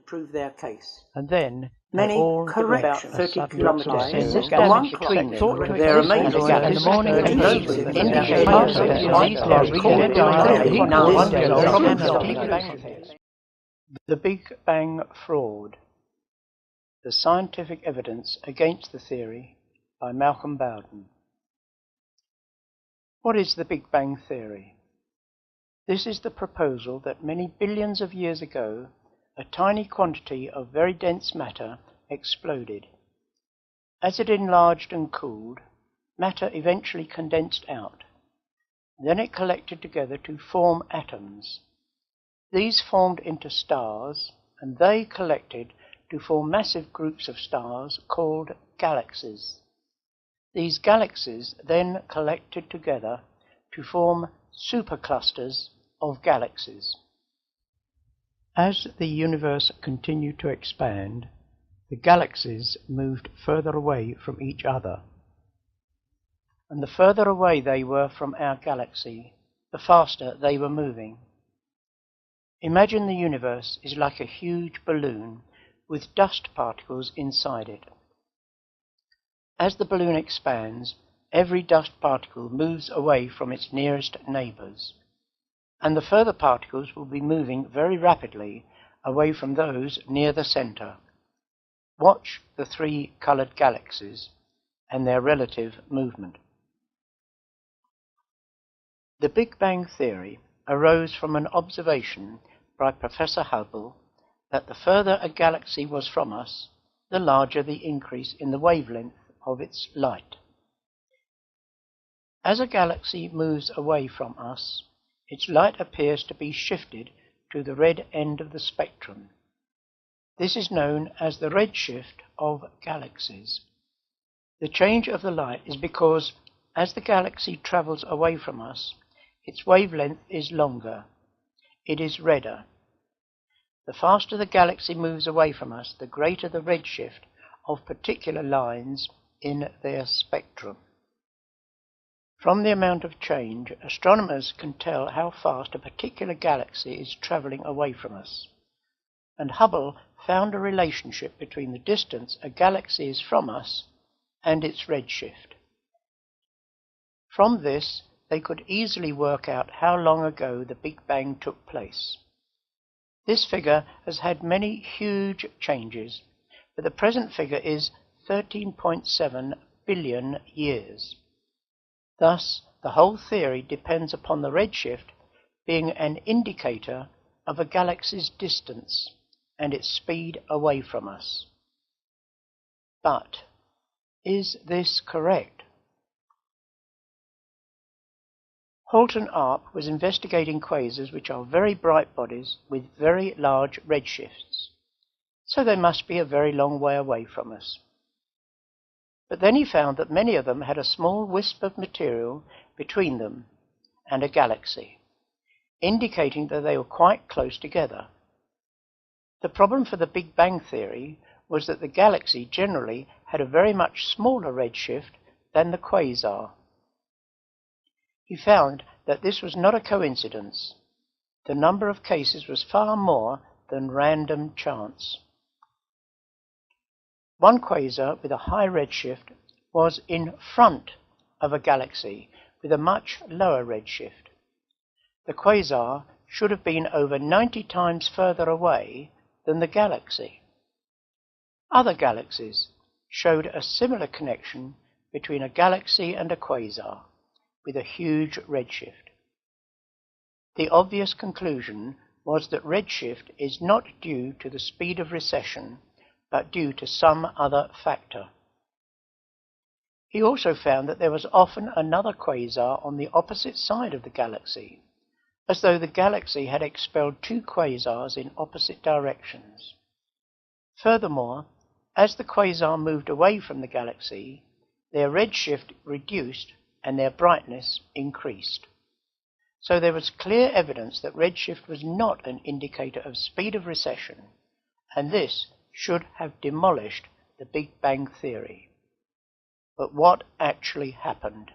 prove their case. And then Many all corrections, 30 kilometres high, and and one claim there are amazing in the morning The Big Bang Fraud, the Scientific Evidence Against the Theory by Malcolm Bowden. What is the Big Bang Theory? This is the proposal that many billions of years ago, a tiny quantity of very dense matter exploded. As it enlarged and cooled, matter eventually condensed out. Then it collected together to form atoms. These formed into stars, and they collected to form massive groups of stars called galaxies. These galaxies then collected together to form superclusters of galaxies. As the universe continued to expand, the galaxies moved further away from each other. And the further away they were from our galaxy, the faster they were moving. Imagine the universe is like a huge balloon with dust particles inside it. As the balloon expands, every dust particle moves away from its nearest neighbours, and the further particles will be moving very rapidly away from those near the centre. Watch the three coloured galaxies and their relative movement. The Big Bang Theory arose from an observation by Professor Hubble that the further a galaxy was from us, the larger the increase in the wavelength of its light. As a galaxy moves away from us, its light appears to be shifted to the red end of the spectrum. This is known as the redshift of galaxies. The change of the light is because as the galaxy travels away from us, its wavelength is longer. It is redder. The faster the galaxy moves away from us, the greater the redshift of particular lines in their spectrum. From the amount of change, astronomers can tell how fast a particular galaxy is travelling away from us. And Hubble found a relationship between the distance a galaxy is from us and its redshift. From this, they could easily work out how long ago the Big Bang took place. This figure has had many huge changes, but the present figure is 13.7 billion years. Thus, the whole theory depends upon the redshift being an indicator of a galaxy's distance and its speed away from us. But is this correct? Holton Arp was investigating quasars which are very bright bodies with very large redshifts, so they must be a very long way away from us. But then he found that many of them had a small wisp of material between them and a galaxy, indicating that they were quite close together. The problem for the Big Bang Theory was that the galaxy generally had a very much smaller redshift than the quasar. He found that this was not a coincidence. The number of cases was far more than random chance. One quasar with a high redshift was in front of a galaxy with a much lower redshift. The quasar should have been over 90 times further away than the galaxy. Other galaxies showed a similar connection between a galaxy and a quasar with a huge redshift. The obvious conclusion was that redshift is not due to the speed of recession, but due to some other factor. He also found that there was often another quasar on the opposite side of the galaxy, as though the galaxy had expelled two quasars in opposite directions. Furthermore, as the quasar moved away from the galaxy, their redshift reduced and their brightness increased. So there was clear evidence that redshift was not an indicator of speed of recession, and this should have demolished the Big Bang Theory. But what actually happened?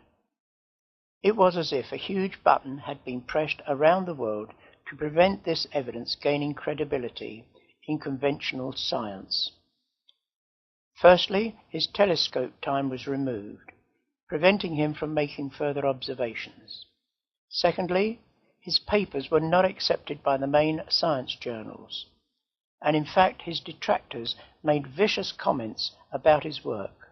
It was as if a huge button had been pressed around the world to prevent this evidence gaining credibility in conventional science. Firstly, his telescope time was removed, preventing him from making further observations. Secondly, his papers were not accepted by the main science journals, and in fact his detractors made vicious comments about his work.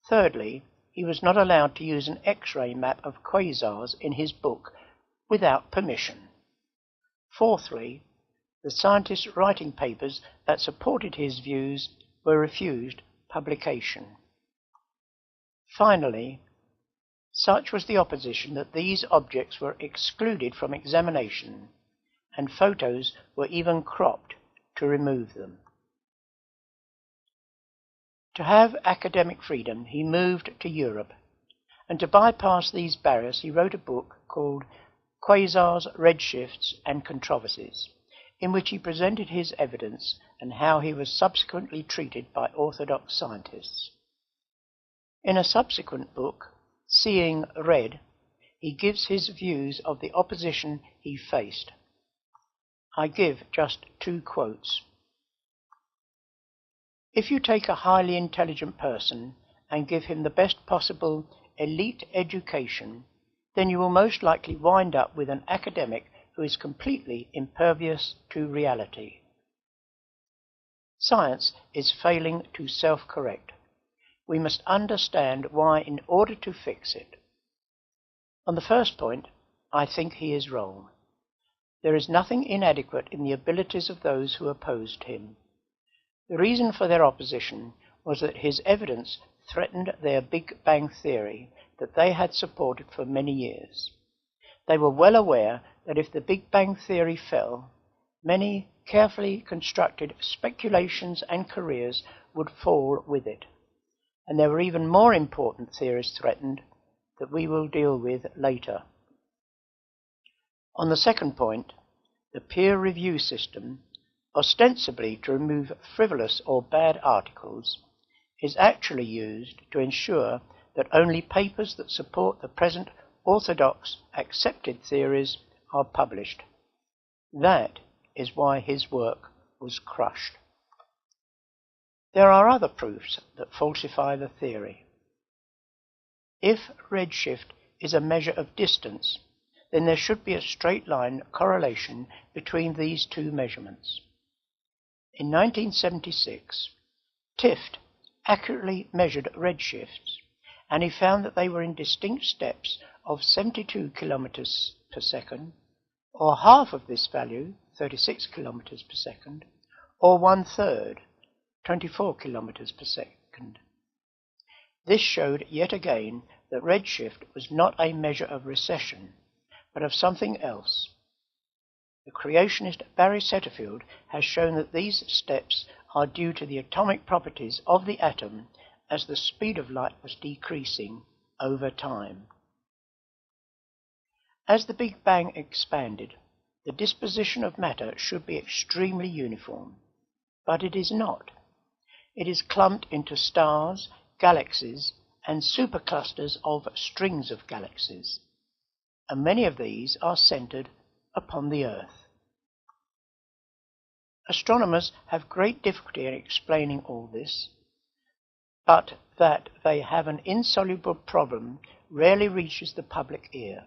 Thirdly, he was not allowed to use an X-ray map of quasars in his book without permission. Fourthly, the scientists writing papers that supported his views were refused publication. Finally, such was the opposition that these objects were excluded from examination, and photos were even cropped to remove them. To have academic freedom, he moved to Europe, and to bypass these barriers he wrote a book called Quasars, Redshifts and Controversies, in which he presented his evidence and how he was subsequently treated by orthodox scientists. In a subsequent book, Seeing Red, he gives his views of the opposition he faced. I give just 2 quotes. If you take a highly intelligent person and give him the best possible elite education, then you will most likely wind up with an academic who is completely impervious to reality. Science is failing to self-correct. We must understand why in order to fix it. On the first point, I think he is wrong. There is nothing inadequate in the abilities of those who opposed him. The reason for their opposition was that his evidence threatened their Big Bang theory that they had supported for many years. They were well aware that if the Big Bang theory fell, many carefully constructed speculations and careers would fall with it. And there were even more important theories threatened that we will deal with later. On the second point, the peer review system, ostensibly to remove frivolous or bad articles, is actually used to ensure that only papers that support the present orthodox accepted theories are published. That is why his work was crushed. There are other proofs that falsify the theory. If redshift is a measure of distance, then there should be a straight line correlation between these 2 measurements. In 1976, Tift accurately measured redshifts, and he found that they were in distinct steps of 72 kilometers per second, or half of this value, 36 kilometers per second, or 1/3, 24 kilometers per second. This showed yet again that redshift was not a measure of recession, but of something else. The creationist Barry Setterfield has shown that these steps are due to the atomic properties of the atom as the speed of light was decreasing over time. As the Big Bang expanded, the disposition of matter should be extremely uniform, but it is not. It is clumped into stars, galaxies, and superclusters of strings of galaxies, and many of these are centered upon the Earth. Astronomers have great difficulty in explaining all this, but that they have an insoluble problem rarely reaches the public ear.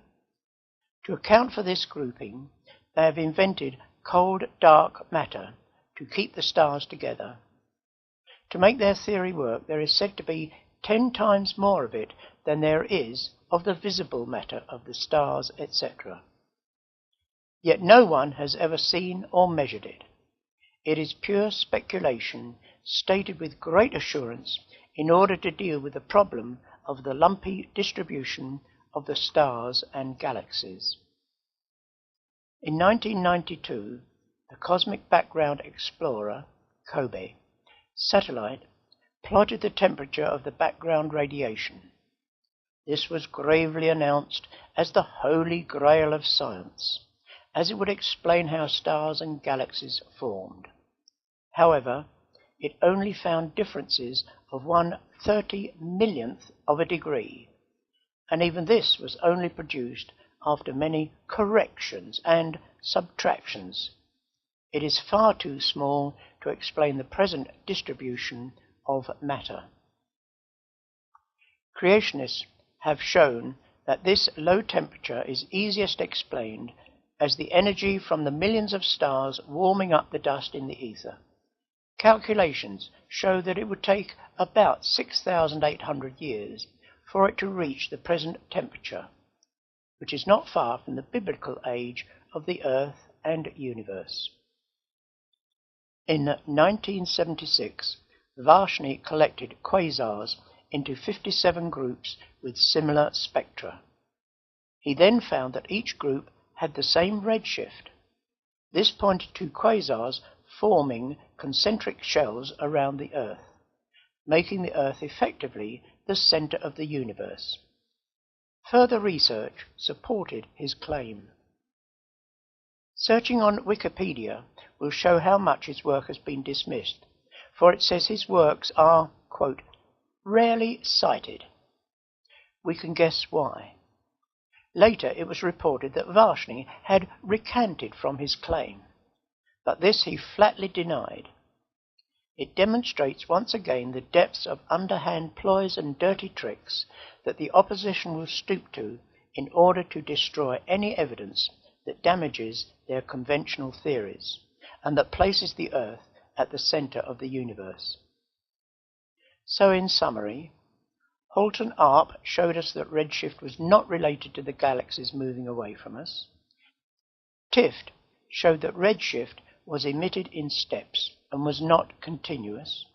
To account for this grouping, they have invented cold, dark matter to keep the stars together. To make their theory work, there is said to be 10 times more of it than there is of the visible matter of the stars, etc. Yet no one has ever seen or measured it. It is pure speculation, stated with great assurance in order to deal with the problem of the lumpy distribution of the stars and galaxies. In 1992, the Cosmic Background Explorer, COBE, satellite plotted the temperature of the background radiation. This was gravely announced as the holy grail of science, as it would explain how stars and galaxies formed. However, it only found differences of 1/30,000,000th of a degree, and even this was only produced after many corrections and subtractions. It is far too small to explain the present distribution of matter. Creationists have shown that this low temperature is easiest explained as the energy from the millions of stars warming up the dust in the ether. Calculations show that it would take about 6,800 years for it to reach the present temperature, which is not far from the biblical age of the Earth and universe. In 1976, Vashni collected quasars into 57 groups with similar spectra. He then found that each group had the same redshift. This pointed to quasars forming concentric shells around the Earth, making the Earth effectively the center of the universe. Further research supported his claim. Searching on Wikipedia will show how much his work has been dismissed, for it says his works are, quote, rarely cited. We can guess why. Later it was reported that Vashni had recanted from his claim, but this he flatly denied. It demonstrates once again the depths of underhand ploys and dirty tricks that the opposition will stoop to in order to destroy any evidence that damages their conventional theories and that places the Earth at the center of the universe. So in summary, Holton Arp showed us that redshift was not related to the galaxies moving away from us. Tift showed that redshift was emitted in steps and was not continuous.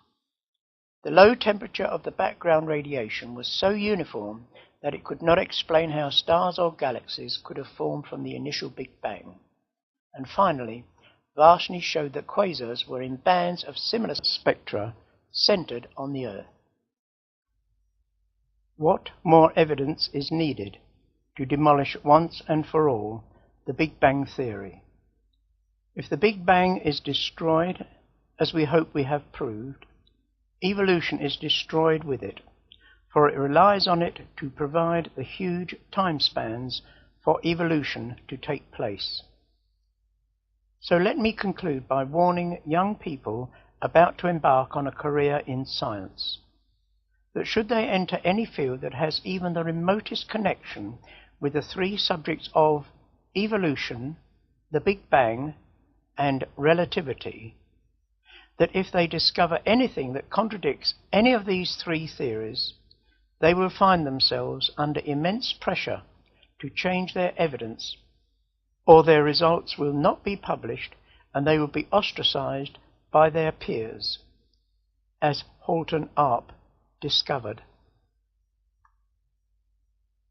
The low temperature of the background radiation was so uniform that it could not explain how stars or galaxies could have formed from the initial Big Bang. And finally, Vashni showed that quasars were in bands of similar spectra centered on the Earth. What more evidence is needed to demolish once and for all the Big Bang theory? If the Big Bang is destroyed, as we hope we have proved, evolution is destroyed with it, for it relies on it to provide the huge time spans for evolution to take place. So let me conclude by warning young people about to embark on a career in science, that should they enter any field that has even the remotest connection with the three subjects of evolution, the Big Bang, and relativity, that if they discover anything that contradicts any of these three theories, they will find themselves under immense pressure to change their evidence, or their results will not be published and they will be ostracized by their peers, as Holton Arp discovered.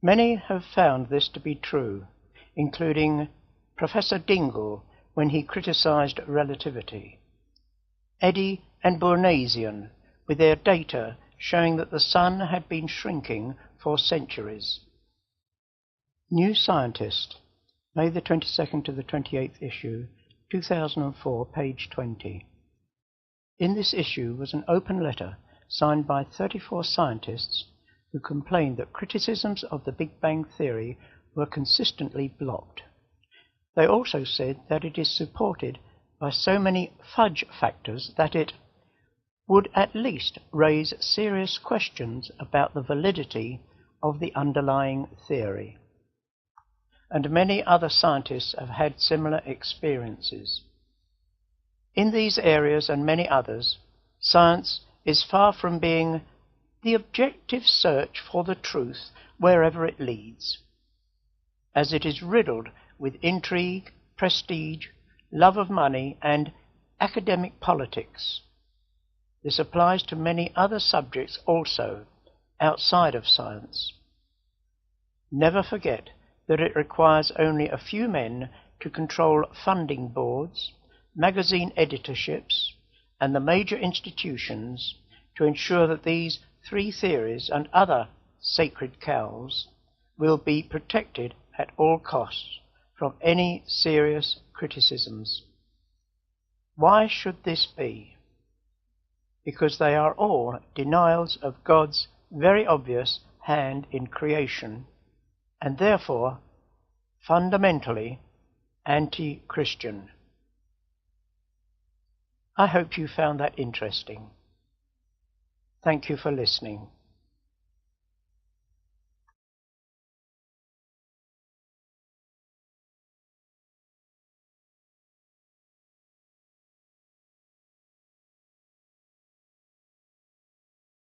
Many have found this to be true, including Professor Dingle when he criticized relativity, Eddy and Bournazian with their data showing that the sun had been shrinking for centuries. New Scientist, May the 22nd to the 28th issue, 2004, page 20. In this issue was an open letter signed by 34 scientists who complained that criticisms of the Big Bang theory were consistently blocked. They also said that it is supported by so many fudge factors that it would at least raise serious questions about the validity of the underlying theory. And many other scientists have had similar experiences. In these areas and many others, science is far from being the objective search for the truth wherever it leads, as it is riddled with intrigue, prestige, love of money, and academic politics. This applies to many other subjects also, outside of science. Never forget that it requires only a few men to control funding boards, magazine editorships, and the major institutions to ensure that these three theories and other sacred cows will be protected at all costs from any serious criticisms. Why should this be? Because they are all denials of God's very obvious hand in creation, and therefore fundamentally anti-Christian. I hope you found that interesting. Thank you for listening.